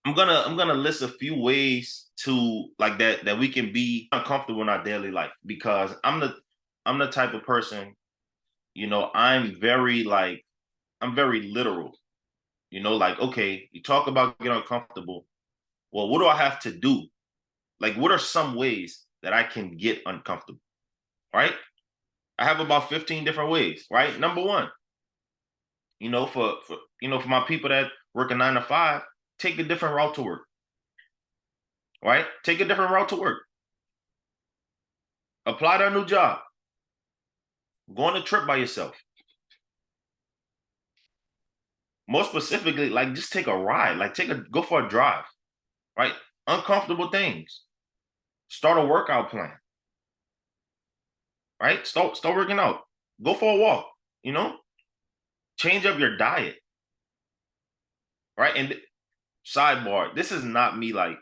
I'm gonna list a few ways to like that we can be uncomfortable in our daily life because I'm the type of person, I'm very literal. Like, okay, you talk about getting uncomfortable. Well, what do I have to do? Like, what are some ways that I can get uncomfortable? Right? I have about 15 different ways, right? Number one, for my people that work a 9 to 5, take a different route to work, right? Take a different route to work. Apply to a new job. Go on a trip by yourself. More specifically, like just take a ride, like go for a drive, right? Uncomfortable things. Start a workout plan, right? Start working out. Go for a walk, you know? Change up your diet, right? And sidebar, this is not me like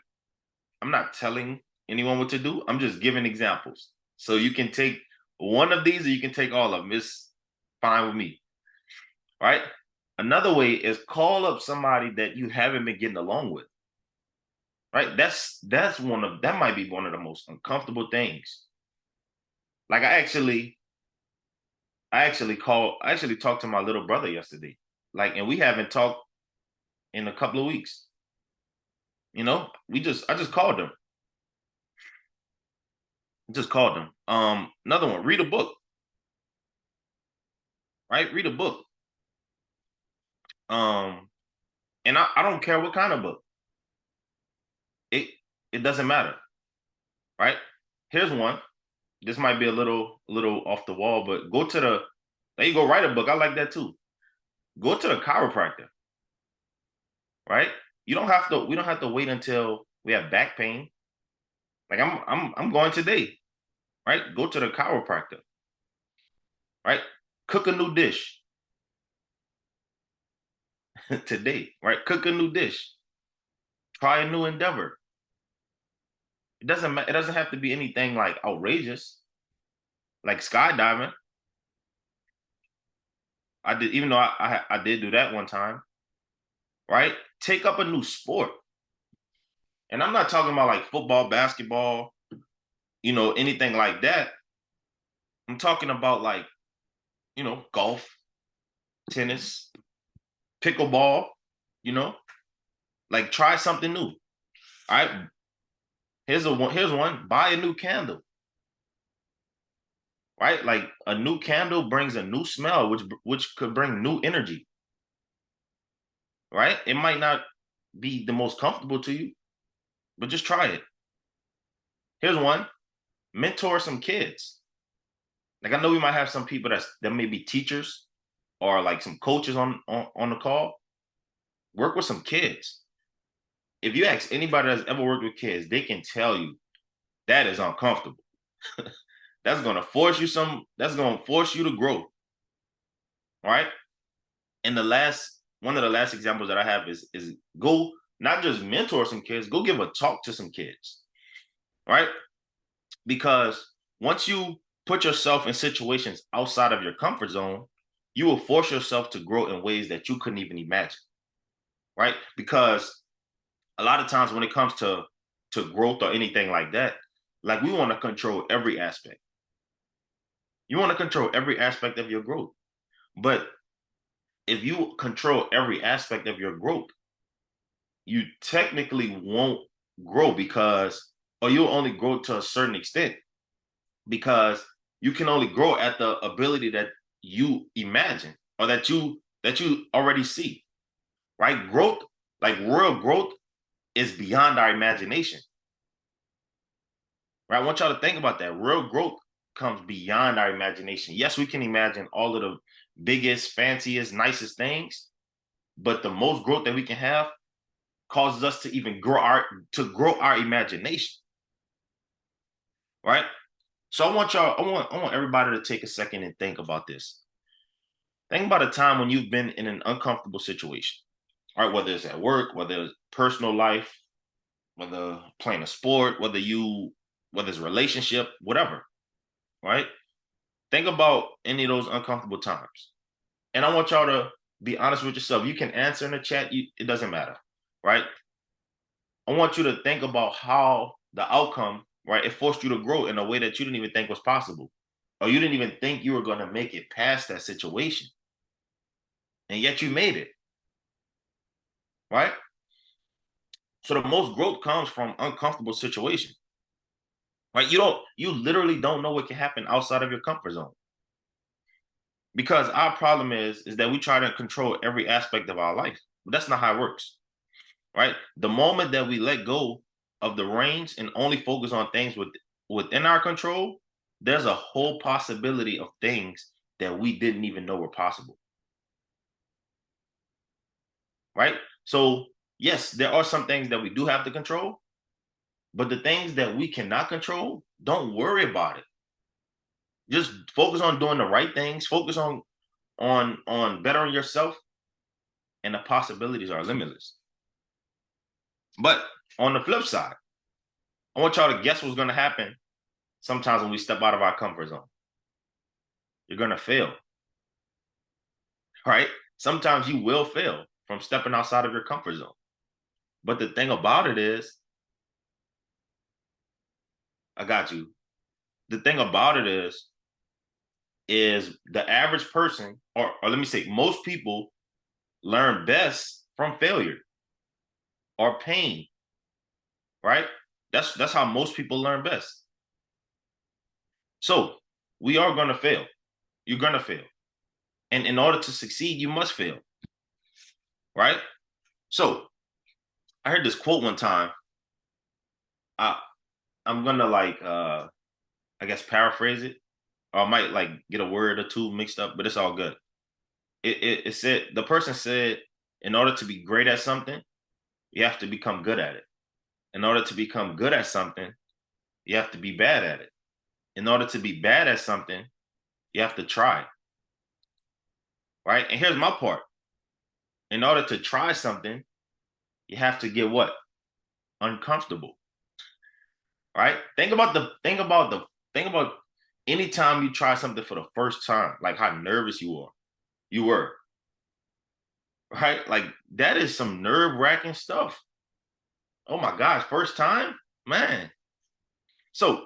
I'm not telling anyone what to do. I'm just giving examples. So you can take one of these or you can take all of them. It's fine with me, right? Another way is call up somebody that you haven't been getting along with, right? That might be one of the most uncomfortable things. Like I actually talked to my little brother yesterday. Like, and we haven't talked in a couple of weeks. I just called him. Just called him. Another one, read a book, right? Read a book. Um, and I don't care what kind of book. It it doesn't matter, right? Here's one. This might be a little off the wall, but there you go, write a book. I like that too. Go to the chiropractor, right? We don't have to wait until we have back pain. Like I'm going today, right? Go to the chiropractor, right? Cook a new dish today, right? Cook a new dish. Try a new endeavor. It doesn't have to be anything like outrageous, like skydiving. I did, even though I did do that one time, right? Take up a new sport. And I'm not talking about like football, basketball, anything like that. I'm talking about like, golf, tennis, pickleball, you know, like try something new. All right. Here's one. Buy a new candle, right? Like a new candle brings a new smell, which could bring new energy, right? It might not be the most comfortable to you, but just try it. Here's one. Mentor some kids. Like I know we might have some people that may be teachers or like some coaches on the call. Work with some kids. If you ask anybody that's ever worked with kids, they can tell you that is uncomfortable. That's gonna force you to grow. Right. And one of the last examples that I have is go not just mentor some kids, go give a talk to some kids. Right. Because once you put yourself in situations outside of your comfort zone, you will force yourself to grow in ways that you couldn't even imagine. Right. Because a lot of times when it comes to growth or anything like that, like we want to control every aspect. You want to control every aspect of your growth. But if you control every aspect of your growth, you technically won't grow or you'll only grow to a certain extent because you can only grow at the ability that you imagine or that you already see, right? Growth, like real growth, is beyond our imagination. Right? I want y'all to think about that. Real growth comes beyond our imagination. Yes, we can imagine all of the biggest, fanciest, nicest things, but the most growth that we can have causes us to even grow our imagination. Right? So I want everybody to take a second and think about this. Think about a time when you've been in an uncomfortable situation. All right, whether it's at work, whether it's personal life, whether playing a sport, whether it's a relationship, whatever, right? Think about any of those uncomfortable times. And I want y'all to be honest with yourself. You can answer in the chat, it doesn't matter, right? I want you to think about how the outcome, right? It forced you to grow in a way that you didn't even think was possible, or you didn't even think you were going to make it past that situation, and yet you made it, right? So the most growth comes from uncomfortable situations, right? You literally don't know what can happen outside of your comfort zone, because our problem is that we try to control every aspect of our life. But that's not how it works, right? The moment that we let go of the reins and only focus on things within our control, there's a whole possibility of things that we didn't even know were possible, right? So, yes, there are some things that we do have to control, but the things that we cannot control, don't worry about it. Just focus on doing the right things, focus on bettering yourself, and the possibilities are limitless. But on the flip side, I want y'all to guess what's going to happen sometimes when we step out of our comfort zone. You're going to fail, right? Sometimes you will fail from stepping outside of your comfort zone. But the thing about it I got you. The thing about it is the average person, or let me say, most people learn best from failure or pain, right? That's how most people learn best. So we are going to fail. You're going to fail. And in order to succeed, you must fail, right? So I heard this quote one time. I I'm gonna I guess paraphrase it, or I might like get a word or two mixed up, but it's all good. It said, the person said, in order to be great at something, you have to become good at it. In order to become good at something, you have to be bad at it. In order to be bad at something, you have to try, right? And here's my part. In order to try something, you have to get what? Uncomfortable, right? Think about anytime you try something for the first time, like how nervous you were, right? Like that is some nerve-wracking stuff. Oh my gosh, first time? Man. So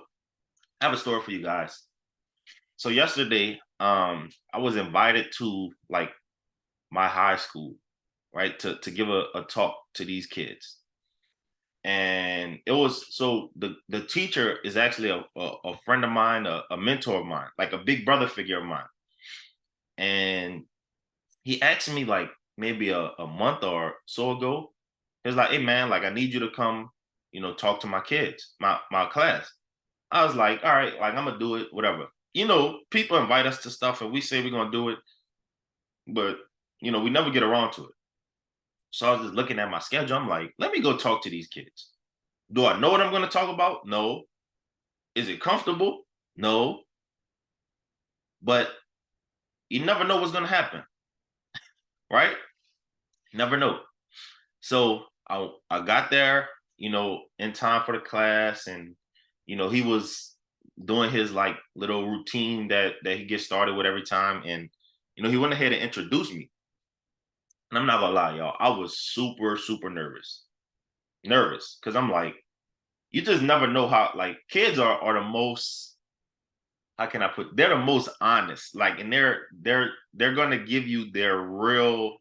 I have a story for you guys. So yesterday, I was invited to like my high school, right, to give a talk to these kids. And it was, so the teacher is actually a friend of mine, a mentor of mine, like a big brother figure of mine. And he asked me like maybe a month or so ago. He was like, "Hey man, like I need you to come, talk to my kids, my class." I was like, "All right, like I'm gonna do it, whatever." People invite us to stuff and we say we're gonna do it, but we never get around to it. So I was just looking at my schedule. I'm like, let me go talk to these kids. Do I know what I'm gonna talk about? No. Is it comfortable? No. But you never know what's gonna happen, right? Never know. So I got there, in time for the class, and he was doing his like little routine that he gets started with every time, and he went ahead and introduced me. And I'm not gonna lie, y'all, I was super super nervous because I'm like, you just never know how, like, kids are the most, how can I put, they're the most honest, like, and they're gonna give you their real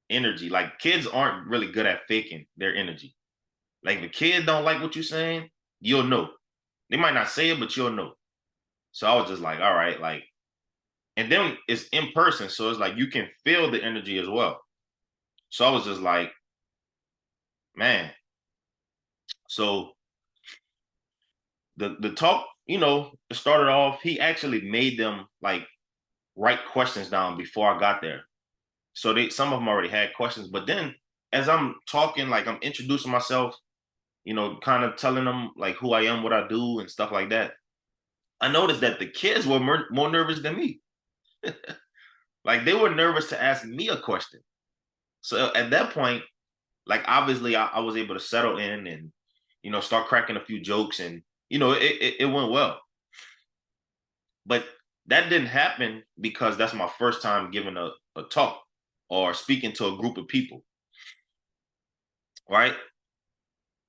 energy. Like kids aren't really good at faking their energy. Like if a kid don't like what you're saying, you'll know. They might not say it, but you'll know. So I was just like, all right, like, and then it's in person, so it's like you can feel the energy as well. So I was just like, man. So the talk, it started off. He actually made them like write questions down before I got there. So some of them already had questions, but then as I'm talking, like I'm introducing myself, kind of telling them like who I am, what I do, and stuff like that. I noticed that the kids were more nervous than me. Like they were nervous to ask me a question. So at that point, like obviously I was able to settle in and start cracking a few jokes, and it went well. But that didn't happen because that's my first time giving a talk or speaking to a group of people, right?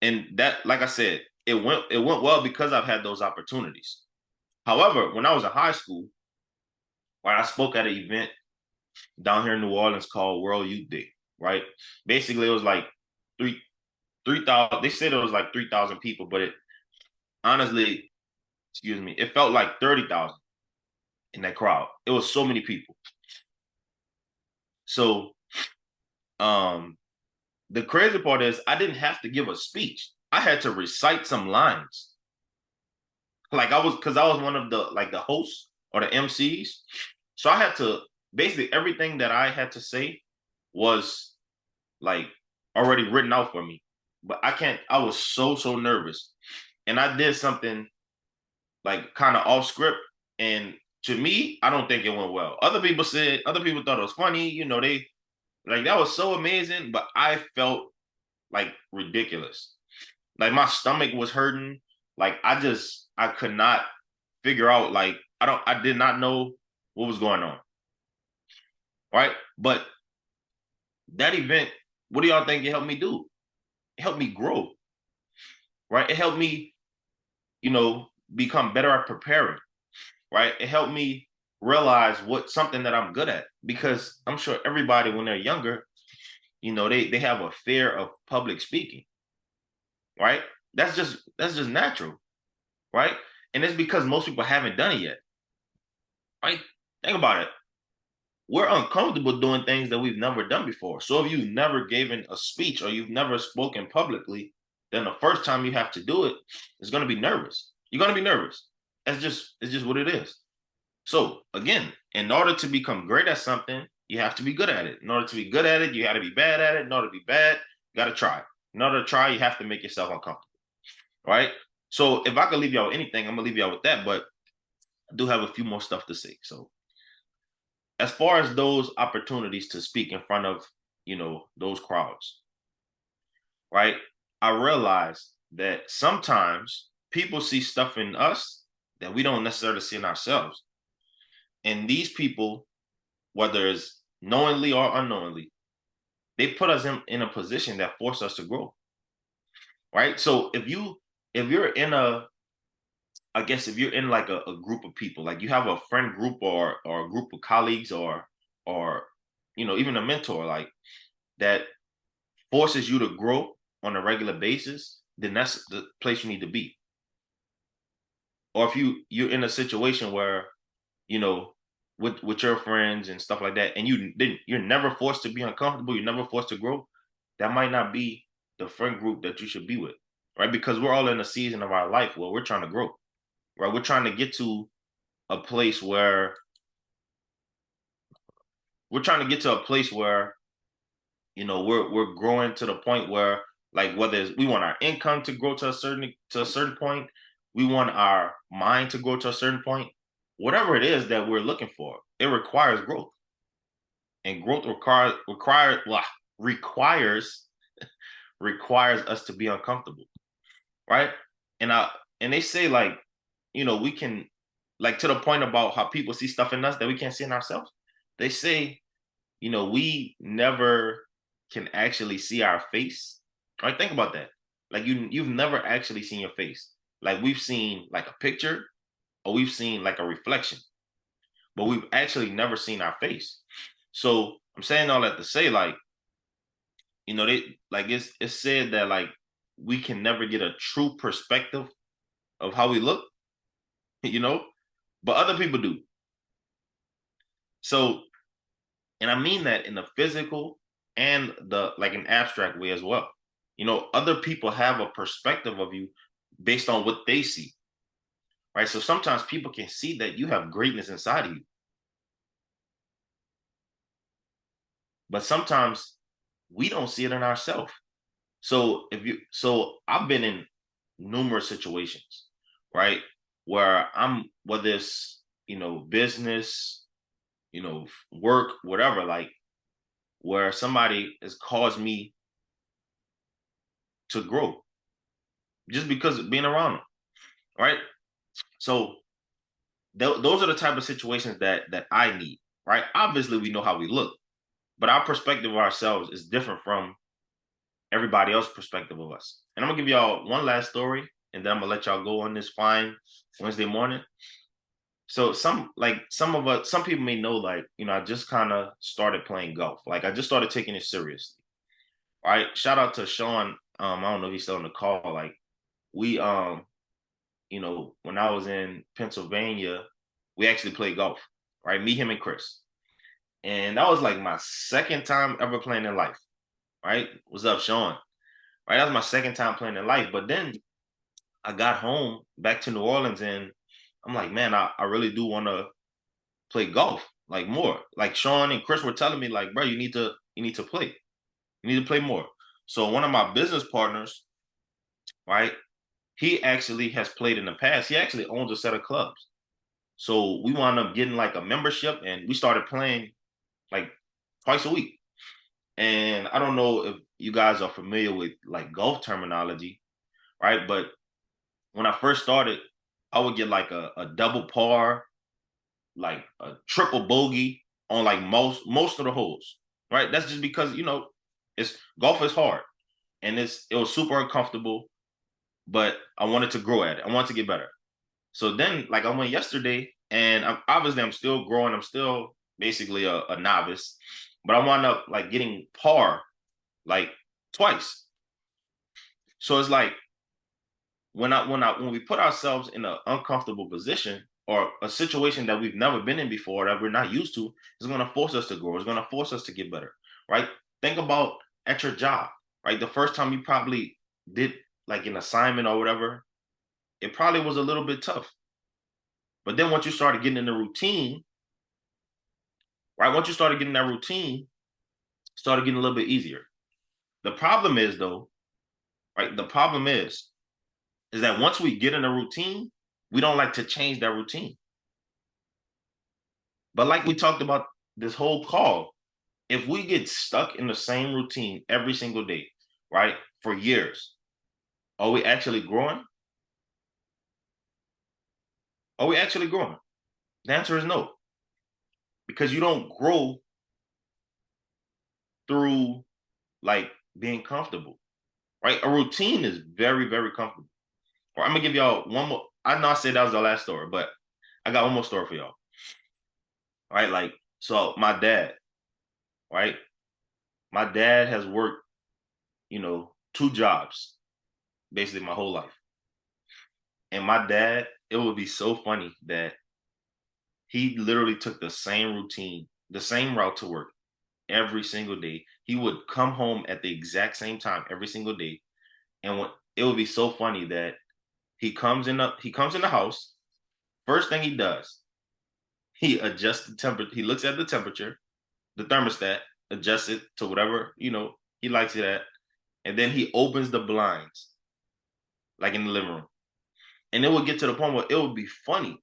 And that, like I said, it went well because I've had those opportunities. However, when I was in high school, when I spoke at an event down here in New Orleans called World Youth Day, right? Basically, it was like three 3,000. They said it was like 3,000 people, but it honestly, excuse me, it felt like 30,000 in that crowd. It was so many people. So, um, the crazy part is I didn't have to give a speech. I had to recite some lines. Like I was, because I was one of the like the hosts or the MCs. So I had to basically everything that I had to say was like already written out for me. But I can't, I was so nervous. And I did something like kind of off script. And to me, I don't think it went well. Other people thought it was funny. They like that was so amazing, but I felt like ridiculous. Like my stomach was hurting. Like I could not figure out, like, I did not know what was going on. Right. But that event, what do y'all think it helped me do? It helped me grow. Right. It helped me, become better at preparing. Right. It helped me realize what something that I'm good at, because I'm sure everybody when they're younger, they have a fear of public speaking. Right. That's just natural. Right. And it's because most people haven't done it yet. Right. Think about it. We're uncomfortable doing things that we've never done before. So if you've never given a speech or you've never spoken publicly, then the first time you have to do it, it's going to be nervous. You're going to be nervous. It's just what it is. So again, in order to become great at something, you have to be good at it. In order to be good at it, you got to be bad at it. In order to be bad, you got to try. In order to try, you have to make yourself uncomfortable. Right? So if I could leave y'all with anything, I'm gonna leave y'all with that. But I do have a few more stuff to say. So as far as those opportunities to speak in front of those crowds, right, I realize that sometimes people see stuff in us that we don't necessarily see in ourselves, and these people, whether it's knowingly or unknowingly, they put us in a position that force us to grow. Right. So if you're in a I guess if you're in like a group of people, like you have a friend group or a group of colleagues or even a mentor, like that forces you to grow on a regular basis, then that's the place you need to be. Or if you're in a situation where, you know, with your friends and stuff like that, and you're never forced to be uncomfortable, you're never forced to grow, that might not be the friend group that you should be with. Right. Because we're all in a season of our life where we're trying to grow. Right. We're trying to get to a place where we're trying to get to a place where we're growing to the point where, like, whether it's, we want our income to grow to a certain point, we want our mind to grow to a certain point, whatever it is that we're looking for, it requires growth. And growth requires requires us to be uncomfortable. Right. And they say, like, we can, like, to the point about how people see stuff in us that we can't see in ourselves. They say, we never can actually see our face. Right? Think about that. Like, you've never actually seen your face. Like, we've seen like a picture or we've seen like a reflection, but we've actually never seen our face. So I'm saying all that to say, like, they, like, it's said that, like, we can never get a true perspective of how we look, you know, but other people do. So, and I mean that in the physical and the, like, an abstract way as well. Other people have a perspective of you based on what they see, right? So sometimes people can see that you have greatness inside of you, but sometimes we don't see it in ourselves. So I've been in numerous situations, right, where whether it's business, work, whatever, like, where somebody has caused me to grow just because of being around them, right? So those are the type of situations that I need, right? Obviously, we know how we look, but our perspective of ourselves is different from everybody else's perspective of us. And I'm gonna give y'all one last story, and then I'm gonna let y'all go on this fine Wednesday morning. So some people may know, like, I just kind of started playing golf. Like I just started taking it seriously. All right. Shout out to Sean. I don't know if he's still on the call. Like we when I was in Pennsylvania, we actually played golf. Right. Me, him, and Chris. And that was like my second time ever playing in life. Right. What's up, Sean? Right. That was my second time playing in life. But then I got home back to New Orleans and I'm like, man, I really do want to play golf like more. Like Sean and Chris were telling me, like, bro, you need to play. You need to play more. So one of my business partners, right, he actually has played in the past. He actually owns a set of clubs. So we wound up getting like a membership and we started playing like twice a week. And I don't know if you guys are familiar with like golf terminology, right? But when I first started, I would get like a double par, like a triple bogey on like most of the holes, right? That's just because it's golf is hard and it was super uncomfortable, but I wanted to grow at it. I wanted to get better. So then, like I went yesterday, and I'm still growing. I'm still basically a novice, but I wound up like getting par like twice. So it's like when we put ourselves in an uncomfortable position or a situation that we've never been in before that we're not used to, it's going to force us to grow. It's going to force us to get better, right? Think about at your job, right? The first time you probably did like an assignment or whatever, it probably was a little bit tough. But then once you started getting in the routine, right? Once you started getting that routine, it started getting a little bit easier. The problem is though, right? The problem is that once we get in a routine, we don't like to change that routine. But like we talked about this whole call, if we get stuck in the same routine every single day, right, for years, are we actually growing? Are we actually growing? The answer is no, because you don't grow through like being comfortable, right? A routine is very, very comfortable. Or I'm gonna give y'all one more. I know I said that was the last story, but I got one more story for y'all. Right? Like, so my dad, right? My dad has worked, two jobs basically my whole life. And my dad, it would be so funny that he literally took the same routine, the same route to work every single day. He would come home at the exact same time every single day. And it would be so funny that he comes in the house. First thing he does, he adjusts the temperature. He looks at the temperature, the thermostat, adjusts it to whatever, he likes it at. And then he opens the blinds, like in the living room. And it would get to the point where it would be funny.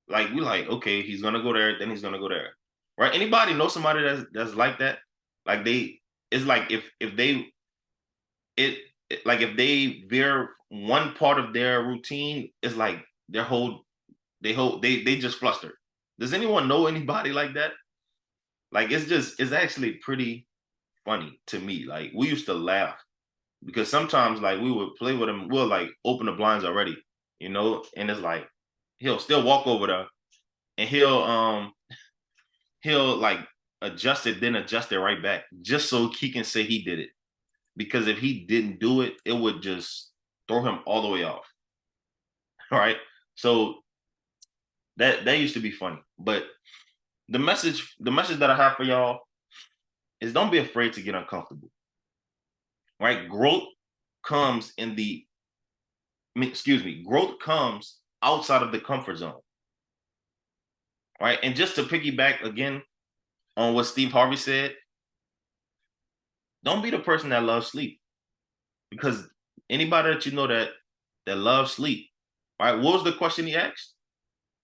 Like we like, okay, he's gonna go there, then he's gonna go there. Right? Anybody know somebody that's like that? Like it's like if they it like if they veer one part of their routine, it's like their they just flustered. Does anyone know anybody like that? Like it's actually pretty funny to me. Like we used to laugh because sometimes like we would play with him, we'll like open the blinds already, and it's like he'll still walk over there and he'll like adjust it, then adjust it right back, just so he can say he did it. Because if he didn't do it, it would just throw him all the way off. All right. So that used to be funny. But the message that I have for y'all is don't be afraid to get uncomfortable. Right? Comes in the growth comes outside of the comfort zone. Right. And just to piggyback again on what Steve Harvey said, don't be the person that loves sleep. Because anybody that you know that loves sleep, right? What was the question he asked?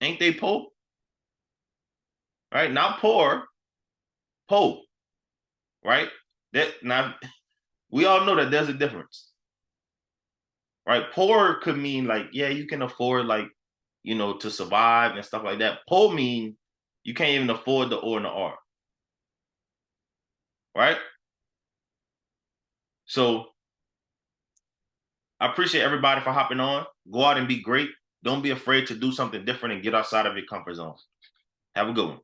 Ain't they poor? Right? Not poor, poor. Right? That now we all know that there's a difference. Right? Poor could mean like, yeah, you can afford like, to survive and stuff like that. Poor mean you can't even afford the O and the R. Right? So I appreciate everybody for hopping on. Go out and be great. Don't be afraid to do something different and get outside of your comfort zone. Have a good one.